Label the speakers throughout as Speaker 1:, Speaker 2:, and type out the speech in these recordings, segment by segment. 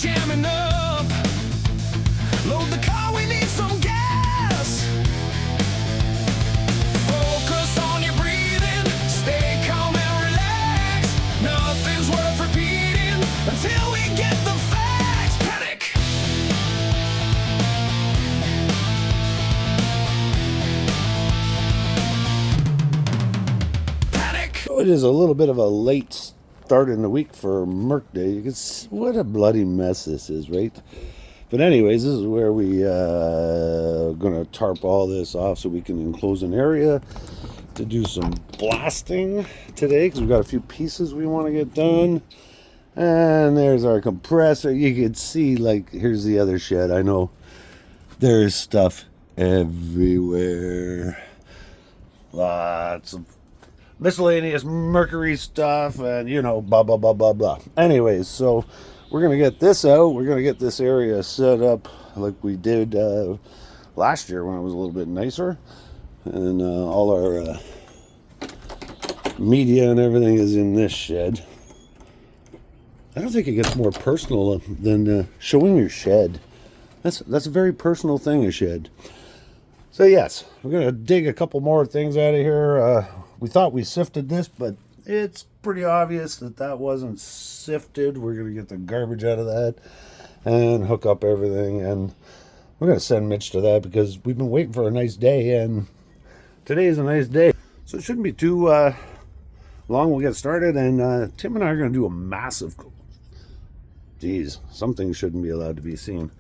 Speaker 1: jamming up. Load the car, we need some gas. Focus on your breathing, stay calm and relax. Nothing's worth repeating until we get the facts. Panic. Panic.
Speaker 2: It is a little bit of a late start in the week for Merc Day. You can see what a bloody mess this is, right? But anyways, this is where we gonna tarp all this off so we can enclose an area to do some blasting today, because we've got a few pieces we want to get done. And there's our compressor. You can see, like, here's the other shed. I know there's stuff everywhere. Lots of miscellaneous Mercury stuff and, you know, blah, blah, blah, blah, blah. Anyways, so we're going to get this out. We're going to get this area set up like we did last year when it was a little bit nicer. And all our media and everything is in this shed. I don't think it gets more personal than showing your shed. That's a very personal thing, a shed. So yes, we're going to dig a couple more things out of here. We thought we sifted this, but it's pretty obvious that wasn't sifted. We're going to get the garbage out of that and hook up everything. And we're going to send Mitch to that because we've been waiting for a nice day, and today is a nice day. So it shouldn't be too long. We'll get started, and Tim and I are going to do a massive... Geez, something shouldn't be allowed to be seen.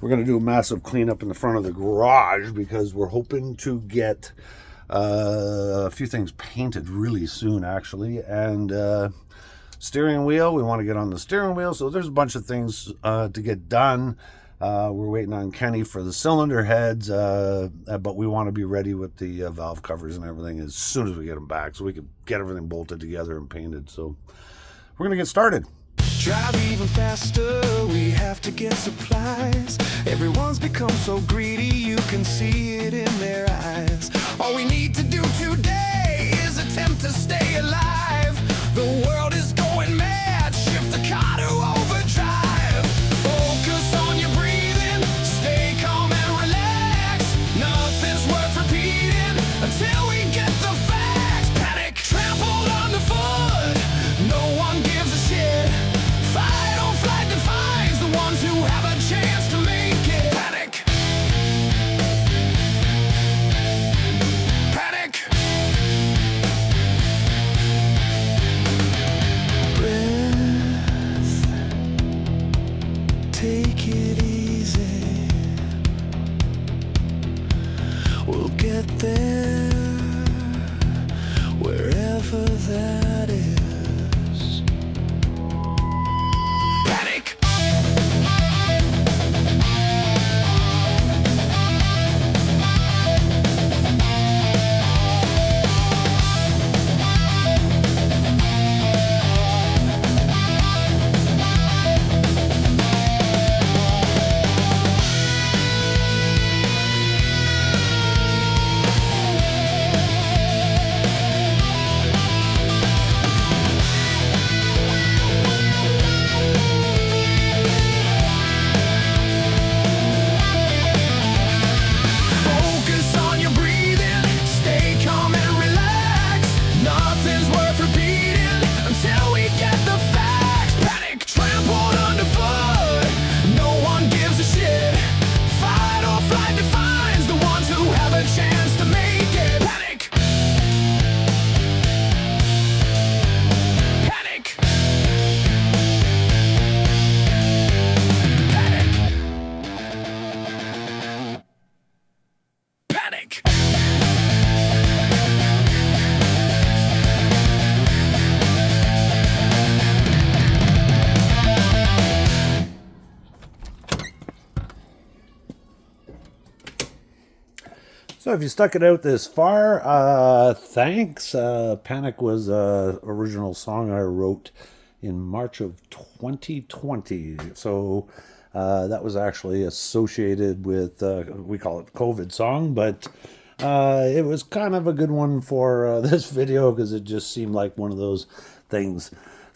Speaker 2: We're going to do a massive cleanup in the front of the garage because we're hoping to get a few things painted really soon, actually. And steering wheel, we want to get on the steering wheel. So there's a bunch of things to get done. We're waiting on Kenny for the cylinder heads, but we want to be ready with the valve covers and everything as soon as we get them back so we can get everything bolted together and painted. So we're going to get started.
Speaker 1: Drive even faster, we have to get supplies. Everyone's become so greedy, you can see it in their eyes. All we need to do today is attempt to stay alive. The world is going mad, shift the car to overdrive. Focus on your breathing, stay calm and relax. Nothing's worth repeating until we get the facts. Panic, trampled underfoot, no one gives a shit. Fight or flight defines the ones who have a chance to make it. Panic. Panic. Breath. Take it easy. We'll get there, wherever that is. Panic!
Speaker 2: So if you stuck it out this far, thanks. Panic was an original song I wrote in March of 2020. So that was actually associated with, we call it COVID song, but it was kind of a good one for this video because it just seemed like one of those things.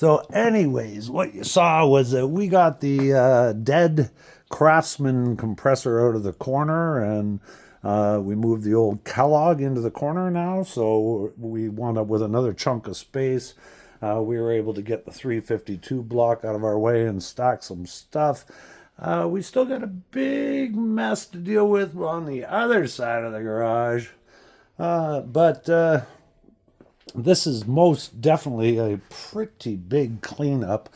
Speaker 2: So anyways, what you saw was that we got the dead Craftsman compressor out of the corner, and we moved the old Kellogg into the corner now, so we wound up with another chunk of space. We were able to get the 352 block out of our way and stack some stuff. We still got a big mess to deal with on the other side of the garage, but this is most definitely a pretty big cleanup.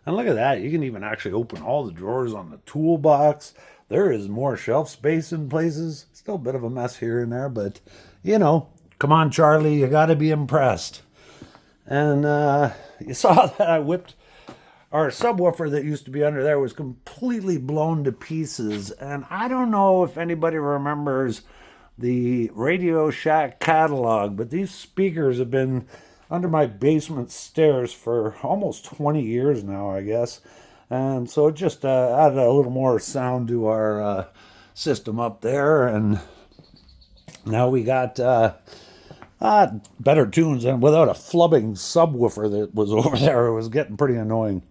Speaker 2: And look at that, you can even actually open all the drawers on the toolbox. There is more shelf space in places. Still a bit of a mess here and there, but you know, come on, Charlie, you got to be impressed. And you saw that I whipped our subwoofer that used to be under there was completely blown to pieces. And I don't know if anybody remembers the Radio Shack catalog, but these speakers have been under my basement stairs for almost 20 years now, I guess. And so it just added a little more sound to our system up there. And now we got better tunes, and without a flubbing subwoofer that was over there, it was getting pretty annoying.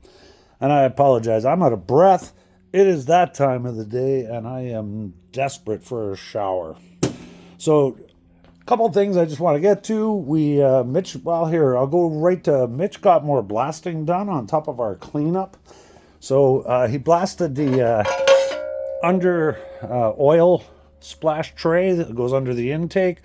Speaker 2: And I apologize, I'm out of breath. It is that time of the day, and I am desperate for a shower. So, a couple of things I just want to get to. Mitch, well, here, I'll go right to Mitch got more blasting done on top of our cleanup. So, he blasted the under oil splash tray that goes under the intake.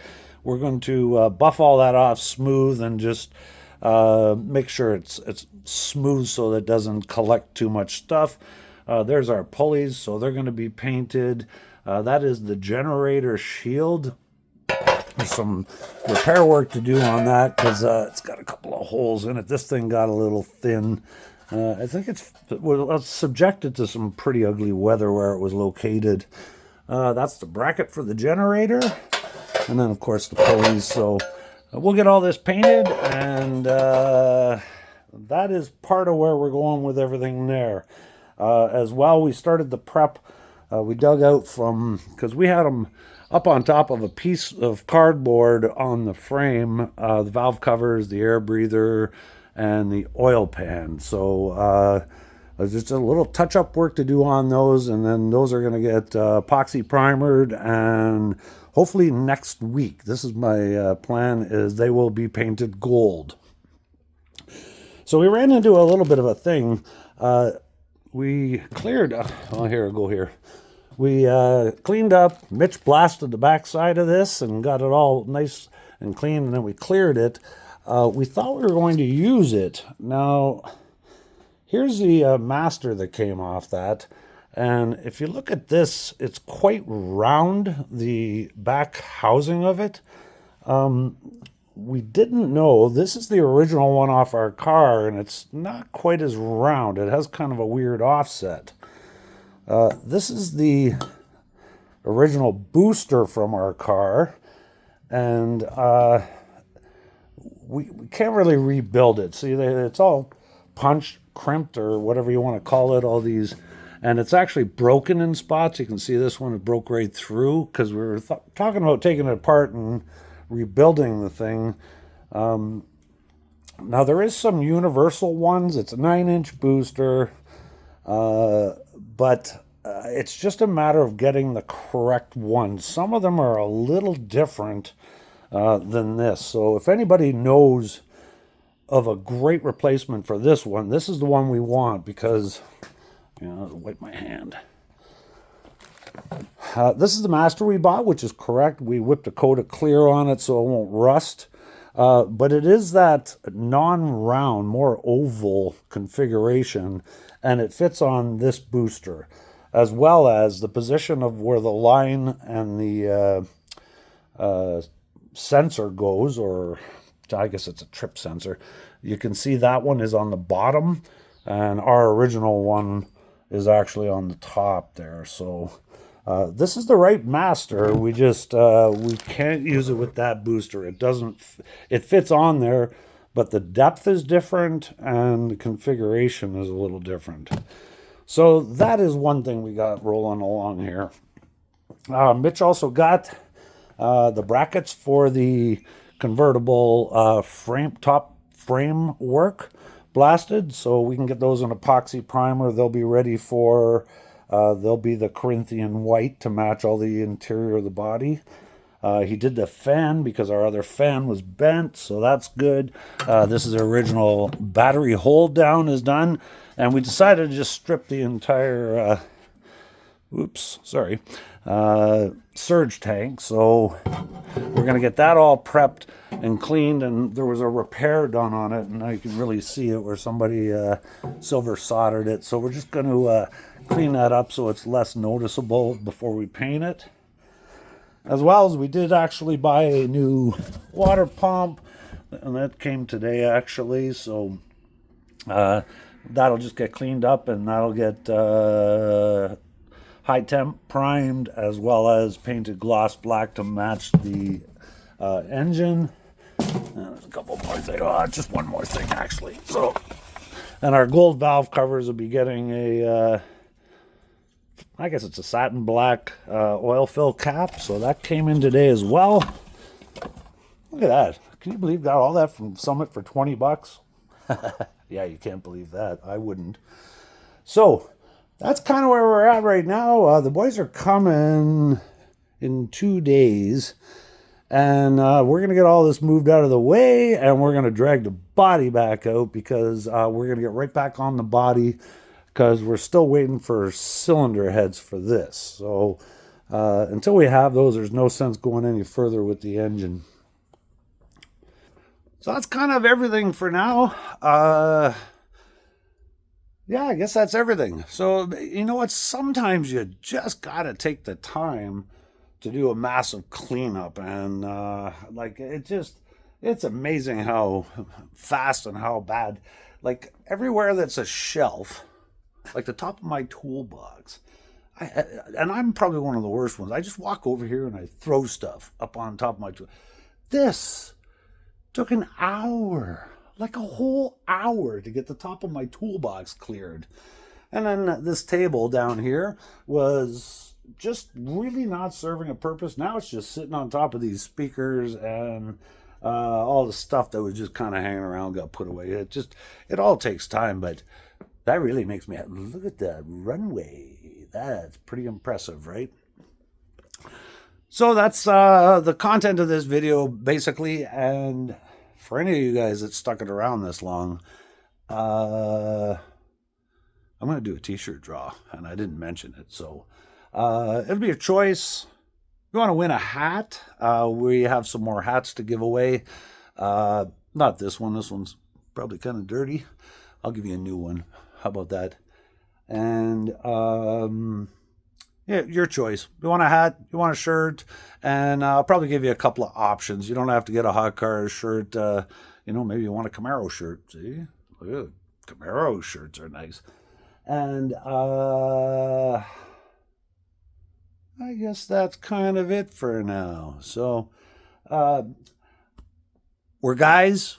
Speaker 2: We're going to buff all that off smooth and just make sure it's smooth so that it doesn't collect too much stuff. There's our pulleys, so they're going to be painted. That is the generator shield. There's some repair work to do on that because it's got a couple of holes in it. This thing got a little thin. I think it's subjected to some pretty ugly weather where it was located. That's the bracket for the generator. And then, of course, the pulleys. So we'll get all this painted, and that is part of where we're going with everything there. As well, we started the prep. We dug out from, because we had them up on top of a piece of cardboard on the frame, the valve covers, the air breather, and the oil pan. So there's just a little touch-up work to do on those, and then those are going to get epoxy primered, and hopefully next week, this is my plan, is they will be painted gold. So we ran into a little bit of a thing. We cleared, here, I'll go here. We cleaned up, Mitch blasted the back side of this and got it all nice and clean, and then we cleared it. We thought we were going to use it. Now, here's the master that came off that. And if you look at this, it's quite round, the back housing of it. We didn't know, this is the original one off our car, and it's not quite as round. It has kind of a weird offset. This is the original booster from our car, and we can't really rebuild it. See, it's all punched, crimped, or whatever you want to call it, all these. And it's actually broken in spots. You can see this one, it broke right through because we were talking about taking it apart and rebuilding the thing. Now, there is some universal ones. It's a 9-inch booster, but it's just a matter of getting the correct one. Some of them are a little different than this. So if anybody knows of a great replacement for this one, this is the one we want because... I'll wipe my hand. This is the master we bought, which is correct. We whipped a coat of clear on it so it won't rust. But it is that non-round, more oval configuration, and it fits on this booster, as well as the position of where the line and the sensor goes, or I guess it's a trip sensor. You can see that one is on the bottom, and our original one is actually on the top there. So this is the right master. We just we can't use it with that booster. It doesn't. It fits on there, but the depth is different and the configuration is a little different. So that is one thing we got rolling along here. Mitch also got the brackets for the convertible top frame work. blasted, so we can get those in epoxy primer. They'll be ready for, they'll be the Corinthian white to match all the interior of the body. He did the fan because our other fan was bent, so that's good. This is the original battery hold down is done, and we decided to just strip the entire, surge tank. So we're going to get that all prepped and cleaned, and there was a repair done on it, and I can really see it where somebody silver soldered it. So we're just going to clean that up so it's less noticeable before we paint it. As well as we did actually buy a new water pump, and that came today actually, so that'll just get cleaned up, and that'll get high temp primed as well as painted gloss black to match the engine. There's a couple more things, just one more thing actually. So, and our gold valve covers will be getting a I guess it's a satin black oil fill cap, so that came in today as well. Look at that. Can you believe got all that from Summit for 20 bucks? Yeah, you can't believe that. I wouldn't. So, that's kind of where we're at right now. The boys are coming in 2 days, and we're going to get all this moved out of the way, and we're going to drag the body back out because we're going to get right back on the body, because we're still waiting for cylinder heads for this. So until we have those, there's no sense going any further with the engine. So that's kind of everything for now. Yeah, I guess that's everything. So, you know what? Sometimes you just got to take the time to do a massive cleanup. And it's amazing how fast and how bad. Like everywhere that's a shelf, like the top of my toolbox, and I'm probably one of the worst ones. I just walk over here and I throw stuff up on top of my tool. This took an hour, like a whole hour, to get the top of my toolbox cleared. And then this table down here was just really not serving a purpose. Now it's just sitting on top of these speakers, and all the stuff that was just kind of hanging around got put away. It all takes time, but that really makes me look at that runway. That's pretty impressive, right? So that's the content of this video, basically. And for any of you guys that stuck it around this long, I'm going to do a t-shirt draw, and I didn't mention it. So it'll be a choice. If you want to win a hat, we have some more hats to give away. Not this one. This one's probably kind of dirty. I'll give you a new one. How about that? And yeah, your choice. You want a hat, you want a shirt, and I'll probably give you a couple of options. You don't have to get a Hot Cars shirt. Maybe you want a Camaro shirt. See? Look, Camaro shirts are nice. And I guess that's kind of it for now. So we're guys.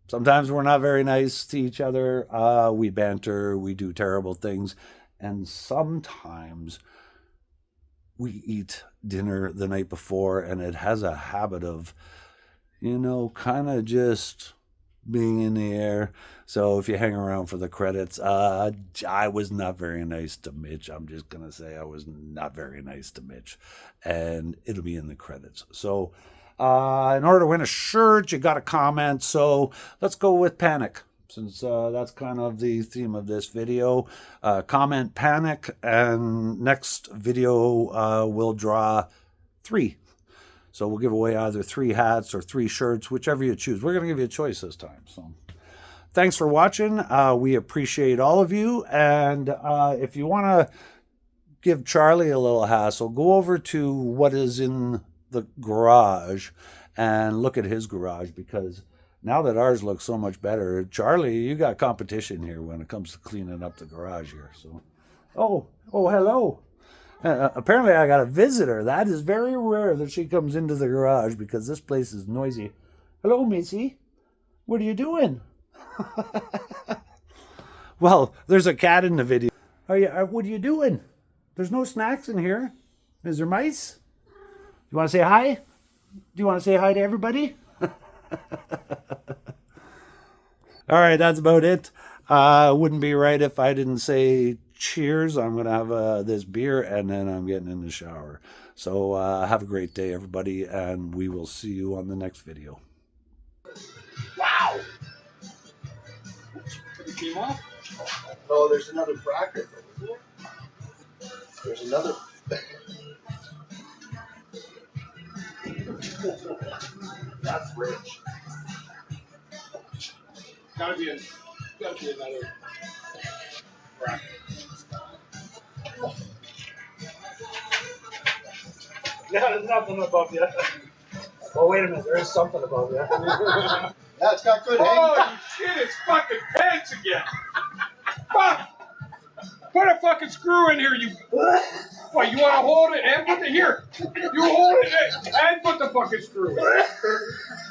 Speaker 2: Sometimes we're not very nice to each other. We banter, we do terrible things, and sometimes we eat dinner the night before, and it has a habit of, kind of just being in the air. So if you hang around for the credits, I was not very nice to Mitch. I'm just going to say I was not very nice to Mitch, and it'll be in the credits. So in order to win a shirt, you got to comment. So let's go with Panic, since that's kind of the theme of this video. Comment Panic, and next video we'll draw 3. So we'll give away either 3 hats or 3 shirts, whichever you choose. We're going to give you a choice this time. So thanks for watching. We appreciate all of you. And if you want to give Charlie a little hassle, go over to what is in the garage and look at his garage, because now that ours looks so much better, Charlie, you got competition here when it comes to cleaning up the garage here. So, oh, hello. Apparently I got a visitor. That is very rare that she comes into the garage, because this place is noisy. Hello, Missy. What are you doing? Well, there's a cat in the video. What are you doing? There's no snacks in here. Is there mice? You want to say hi? Do you want to say hi to everybody? All right, that's about it. Wouldn't be right if I didn't say cheers. I'm gonna have this beer and then I'm getting in the shower. So have a great day, everybody, and we will see you on the next video.
Speaker 1: Wow!
Speaker 3: It came off?
Speaker 1: Oh, there's another bracket over there. There's another. That's rich.
Speaker 3: Gotta be another bracket.
Speaker 1: Yeah, there's nothing above you. Oh, wait a minute. There is something above you. Yeah, it's got good hang.
Speaker 3: Holy shit, it's fucking pants again. Fuck! Put a fucking screw in here, you. What, you want to hold it and put the. Here! You hold it and put the fucking screw in.